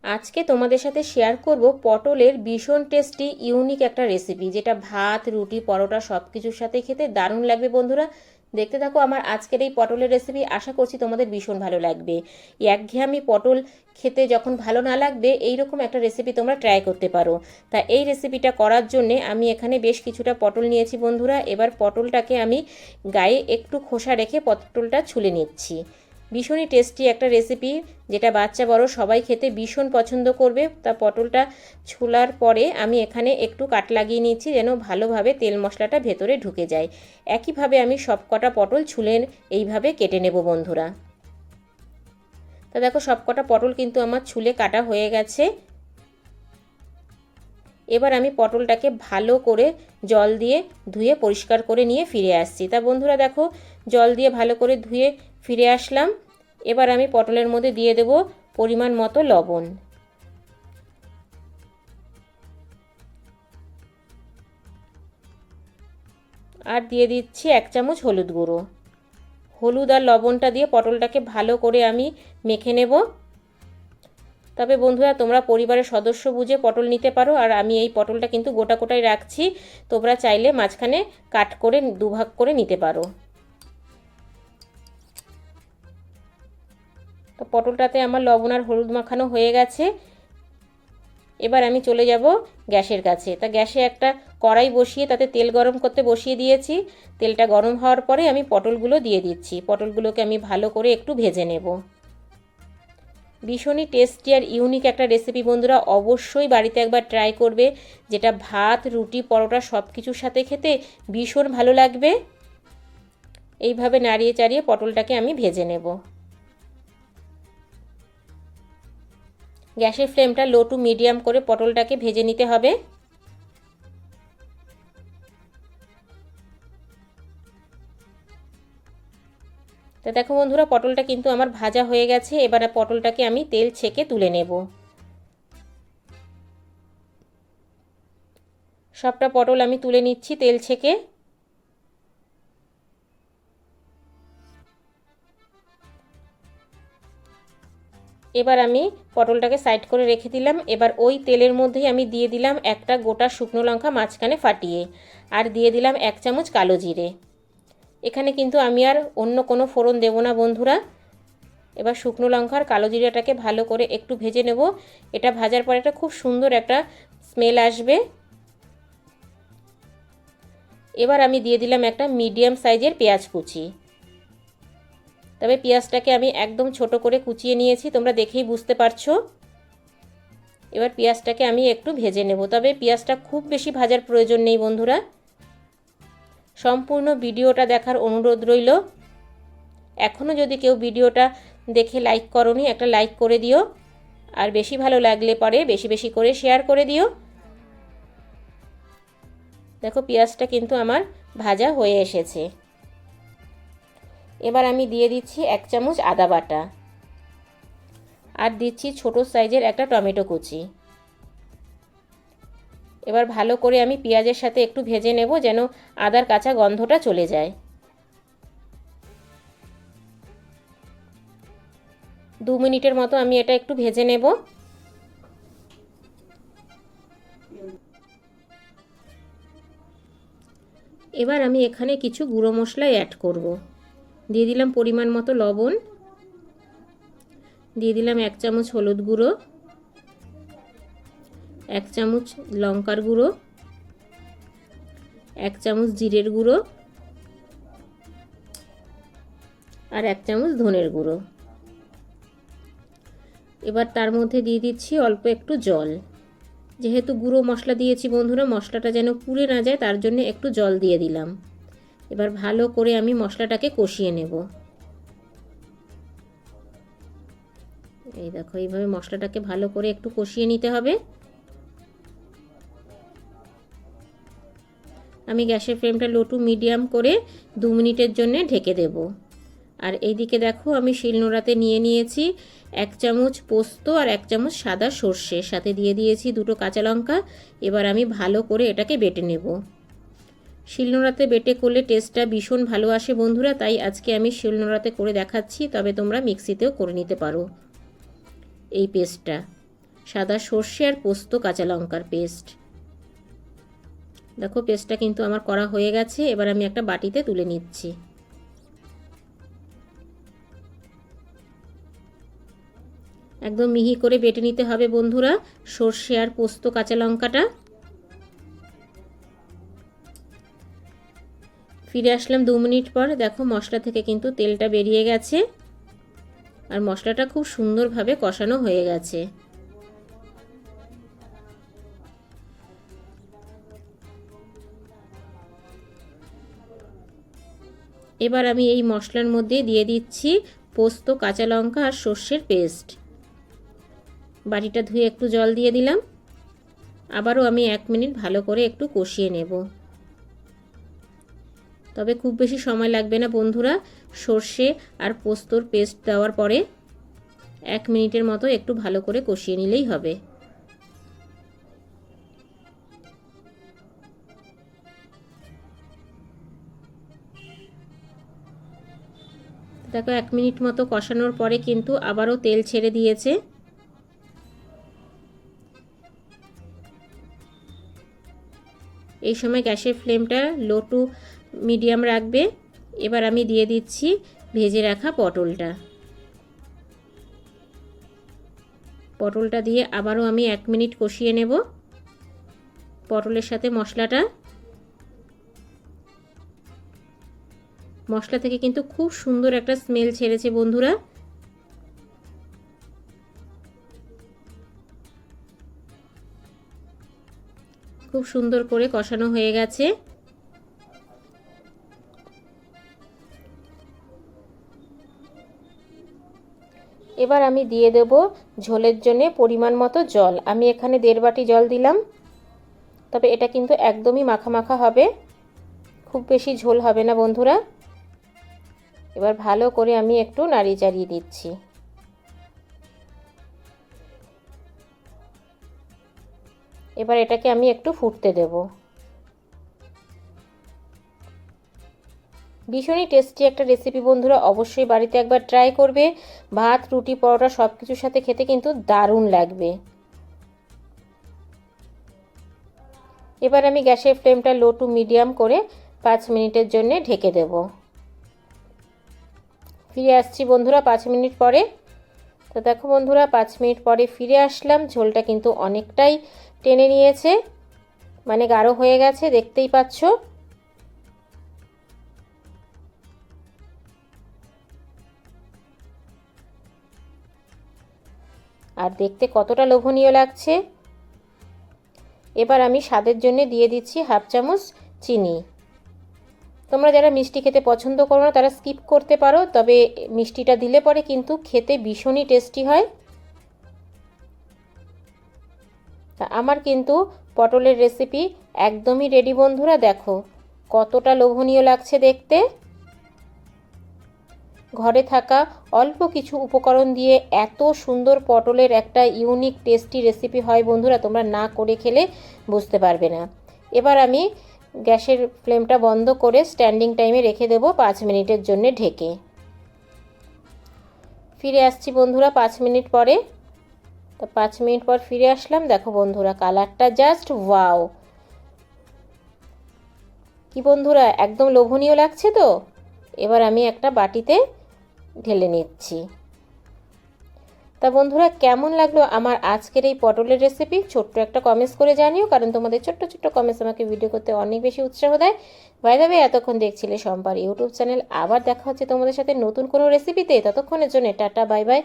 আজকে তোমাদের সাথে শেয়ার করব পটলের ভীষণ টেস্টি ইউনিক একটা রেসিপি, যেটা ভাত, রুটি, পরোটা সব কিছুর সাথে খেতে দারুণ লাগবে। বন্ধুরা দেখতে থাকো আমার আজকের এই পটলের রেসিপি। আশা করছি তোমাদের ভীষণ ভালো লাগবে। একঘেয়েমি পটল খেতে যখন ভালো না লাগবে, এইরকম একটা রেসিপি তোমরা ট্রাই করতে পারো। তা এই রেসিপিটা করার জন্যে আমি এখানে বেশ কিছুটা পটল নিয়েছি বন্ধুরা। এবার পটলটাকে আমি গায়ে একটু খোসা রেখে পটলটা ছুলে নিচ্ছি। ভীষণই টেস্টি একটা রেসিপি, যেটা বাচ্চা বড় সবাই খেতে ভীষণ পছন্দ করবে। তা পটলটা ছোলার পরে আমি এখানে একটু কাট লাগিয়ে নিচ্ছি, যেন ভালোভাবে তেল মশলাটা ভেতরে ঢুকে যায়। একইভাবে আমি সব কটা পটল ছুলে এইভাবে কেটে নেব বন্ধুরা। তা দেখো সব কটা পটল কিন্তু আমার ছুলে কাটা হয়ে গেছে। এবার আমি পটলটাকে ভালো করে জল দিয়ে ধুয়ে পরিষ্কার করে নিয়ে ফিরে আসছি। তা বন্ধুরা দেখো জল দিয়ে ভালো করে ধুয়ে ফিরে আসলাম। এবার আমি পটলের মধ্যে দিয়ে দেব পরিমাণ মতো লবণ, আর দিয়ে দিচ্ছি 1 চামচ হলুদ গুঁড়ো। হলুদ আর লবণটা দিয়ে পটলটাকে ভালো করে আমি মেখে নেব। তবে বন্ধুরা তোমরা পরিবারের সদস্য বুঝে পটল নিতে পারো, আর আমি এই পটলটা কিন্তু গোটা গোটাই রাখছি। তোমরা চাইলে মাঝখানে কাট করে দুভাগ করে নিতে পারো। তো পটলটাতে আমার লবণ আর হলুদ মাখানো হয়ে গেছে। এবার আমি চলে যাব গ্যাসের কাছে। তা গ্যাসে একটা কড়াই বসিয়ে তাতে তেল গরম করতে বসিয়ে দিয়েছি। তেলটা গরম হওয়ার পরে আমি পটলগুলো দিয়ে দিচ্ছি। পটলগুলোকে আমি ভালো করে একটু ভেজে নেব। ভীষণই টেস্টি আর ইউনিক একটা রেসিপি বন্ধুরা, অবশ্যই বাড়িতে একবার ট্রাই করবে, যেটা ভাত, রুটি, পরোটা সব কিছুর সাথে খেতে ভীষণ ভালো লাগবে। এইভাবে নাড়িয়ে চাড়িয়ে পটলটাকে আমি ভেজে নেব। গ্যাসের ফ্লেমটা লো টু মিডিয়াম করে পটলটাকে ভেজে নিতে হবে। তো দেখো বন্ধুরা পটলটা কিন্তু আমার ভাজা হয়ে গেছে। এবার পটলটাকে আমি তেল ছেঁকে তুলে নেব। সবটা পটল আমি তুলে নিচ্ছি তেল ছেঁকে। এবার আমি পটলটাকে সাইড করে রেখে দিলাম। এবার ওই তেলের মধ্যেই আমি দিয়ে দিলাম একটা গোটা শুকনো লঙ্কা মাঝখানে ফাটিয়ে, আর দিয়ে দিলাম 1 চামচ কালো জিরে। এখানে কিন্তু আমি আর অন্য কোনো ফোড়ন দেব না বন্ধুরা। এবার শুকনো লঙ্কা আর কালো জিরাটাকে ভালো করে একটু ভেজে নেব। এটা ভাজার পরে একটা খুব সুন্দর একটা স্মেল আসবে। এবার আমি দিয়ে দিলাম একটা মিডিয়াম সাইজের পেঁয়াজ কুচি। তবে পেঁয়াজটাকে আমি একদম ছোট করে কুচিয়ে নিয়েছি, তোমরা দেখেই বুঝতে পারছো। এবার পেঁয়াজটাকে আমি একটু ভেজে নেব। তবে পেঁয়াজটা খুব বেশি ভাজার প্রয়োজন নেই বন্ধুরা। সম্পূর্ণ ভিডিওটা দেখার অনুরোধ রইল। এখনও যদি কেউ ভিডিওটা দেখে লাইক করোনি, একটা লাইক করে দিও। আর বেশি ভালো লাগলে পরে বেশি বেশি করে শেয়ার করে দিও। দেখো পেঁয়াজটা কিন্তু আমার ভাজা হয়ে এসেছে। এবার আমি দিয়ে দিচ্ছি 1 চামচ আদা বাটা, আর দিচ্ছি ছোট সাইজের একটা টমেটো কুচি। এবার ভালো করে আমি পেঁয়াজের সাথে একটু ভেজে নেব, যেন আদার কাঁচা গন্ধটা চলে যায়। 2 মিনিটের মতো আমি এটা একটু ভেজে নেব। এবার আমি এখানে কিছু গুঁড়ো মশলা অ্যাড করব। দিয়ে দিলাম পরিমাণ মতো লবণ, দিয়ে দিলাম 1 চামচ হলুদ গুঁড়ো, 1 চামচ লঙ্কার গুঁড়ো, 1 চামচ জিরের গুঁড়ো, আর 1 চামচ ধনের গুঁড়ো। এবার তার মধ্যে দিয়ে দিচ্ছি অল্প একটু জল। যেহেতু গুঁড়ো মশলা দিয়েছি বন্ধুরা, মশলাটা যেন পুড়ে না যায় তার জন্য একটু জল দিয়ে দিলাম। এবার ভালো করে আমি মশলাটাকে কষিয়ে নেব। এই দেখো এইভাবে মশলাটাকে ভালো করে একটু কষিয়ে নিতে হবে। আমি গ্যাসের ফ্লেমটা লো টু মিডিয়াম করে 2 মিনিটের জন্য ঢেকে দেব। আর এইদিকে দেখো আমি শিলনোড়াতে নিয়ে নিয়েছি 1 চামচ পোস্ত আর 1 চামচ সাদা সর্ষে, সাথে দিয়ে দিয়েছি 2টো কাঁচা লঙ্কা। এবার আমি ভালো করে এটাকে বেটে নেব। শিলনোড়াতে বেটে করলে টেস্টটা ভীষণ ভালো আসে বন্ধুরা, তাই আজকে আমি শিলনোড়াতে করে দেখাচ্ছি। তবে তোমরা মিক্সিতেও করে নিতে পারো এই পেস্টটা। সাদা সর্ষে আর পোস্ত কাঁচা লঙ্কার পেস্ট। দেখো পেস্টটা কিন্তু আমার করা হয়ে গেছে। এবার আমি একটা বাটিতে তুলে নিচ্ছি। একদম মিহি করে বেটে নিতে হবে বন্ধুরা সর্ষে আর পোস্ত কাঁচা লঙ্কাটা। ফিরে আসলাম 2 মিনিট পর। দেখো মশলা থেকে কিন্তু তেলটা বেরিয়ে গেছে আর মশলাটা খুব সুন্দরভাবে কষানো হয়ে গেছে। এবার আমি এই মশলার মধ্যে দিয়ে দিচ্ছি পোস্ত কাঁচা লঙ্কা আর সর্ষের পেস্ট। বাটিটা ধুয়ে একটু জল দিয়ে দিলাম। আবারও আমি 1 মিনিট ভালো করে একটু কষিয়ে নেব। তবে খুব বেশি সময় লাগবে না বন্ধুরা, সর্ষে আর পোস্তর পেস্ট দেওয়ার পরে 1 মিনিটের মতো একটু ভালো করে কষিয়ে নিলেই হবে। দেখো 1 মিনিট মতো কষানোর পরে কিন্তু আবারও তেল ছেড়ে দিয়েছে। এই সময় গ্যাসের ফ্লেমটা লো টু মিডিয়াম রাখবে। এবার আমি দিয়ে দিচ্ছি ভেজে রাখা পটলটা দিয়ে আবারও আমি 1 মিনিট কষিয়ে নেব পটলের সাথে মশলাটা। মশলা থেকে কিন্তু খুব সুন্দর একটা স্মেল ছেড়েছে বন্ধুরা। খুব সুন্দর করে কষানো হয়ে গেছে। এবার আমি দিয়ে দেব ঝোলের জন্য পরিমাণ মতো জল। আমি এখানে 1.5 বাটি জল দিলাম। তবে এটা কিন্তু একদমই মাখা মাখা হবে, খুব বেশি ঝোল হবে না বন্ধুরা। এবার ভালো করে আমি একটু নাড়িয়ে চাড়িয়ে দিচ্ছি। এবার এটাকে আমি একটু ফুটতে দেব। ভীষণই টেস্টি একটা রেসিপি বন্ধুরা, অবশ্যই বাড়িতে একবার ট্রাই করবে। ভাত রুটি পরোটা সব কিছুর সাথে খেতে কিন্তু দারুণ লাগবে। এবার আমি গ্যাসের ফ্লেমটা লো টু মিডিয়াম করে 5 মিনিটের জন্য ঢেকে দেব। ফিরে আসছি বন্ধুরা 5 মিনিট পরে। তো দেখো বন্ধুরা 5 মিনিট পরে ফিরে আসলাম। ঝোলটা কিন্তু অনেকটাই টেনে নিয়েছে, মানে গাঢ় হয়ে গেছে, দেখতেই পাচ্ছ। আর দেখতে কতটা লোভনীয় লাগছে। এবার আমি স্বাদের জন্য দিয়ে দিচ্ছি 1/2 চামচ চিনি। তোমরা যারা মিষ্টি খেতে পছন্দ করো না তারা স্কিপ করতে পারো, তবে মিষ্টিটা দিলে পরে কিন্তু খেতে ভীষণই টেস্টি হয়। আমার কিন্তু পটলের রেসিপি একদমই রেডি বন্ধুরা। দেখো কতটা লোভনীয় লাগছে দেখতে। ঘরে থাকা অল্প কিছু উপকরণ দিয়ে এত সুন্দর পটলের একটা ইউনিক টেস্টি রেসিপি হয় বন্ধুরা, তোমরা না করে খেলে বুঝতে পারবে না। এবার আমি গ্যাসের ফ্লেমটা বন্ধ করে স্ট্যান্ডিং টাইমে রেখে দেব 5 মিনিটের জন্য ঢেকে। ফিরে আসছি বন্ধুরা 5 মিনিট পরে। তো 5 মিনিট পর ফিরে আসলাম। দেখো বন্ধুরা কালারটা জাস্ট ওয়াও, কি বন্ধুরা একদম লোভনীয় লাগছে তো। এবার আমি একটা বাটিতে ঢেলে নিচ্ছি। তা বন্ধুরা কেমন লাগলো আমার আজকের এই পটলের রেসিপি, ছোট্ট একটা কমেন্টস করে জানিও, কারণ তোমাদের ছোট্ট ছোট্ট কমেন্টস আমাকে ভিডিও করতে অনেক বেশি উৎসাহ দেয়। বাই দ্য ওয়ে এতক্ষণ দেখছিলে শম্পার ইউটিউব চ্যানেল। আবার দেখা হচ্ছে তোমাদের সাথে নতুন কোনো রেসিপিতে। ততক্ষণের জন্য টাটা বাই বাই।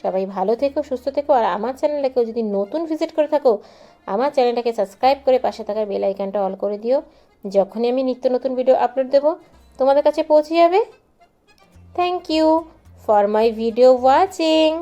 সবাই ভালো থেকো, সুস্থ থেকো। আর আমার চ্যানেলটাকেও যদি নতুন ভিজিট করে থাকো, আমার চ্যানেলটাকে সাবস্ক্রাইব করে পাশে থাকার বেল আইকনটা অল করে দিও। যখনই আমি নিত্য নতুন ভিডিও আপলোড দেবো তোমাদের কাছে পৌঁছে যাবে। Thank you for my video watching.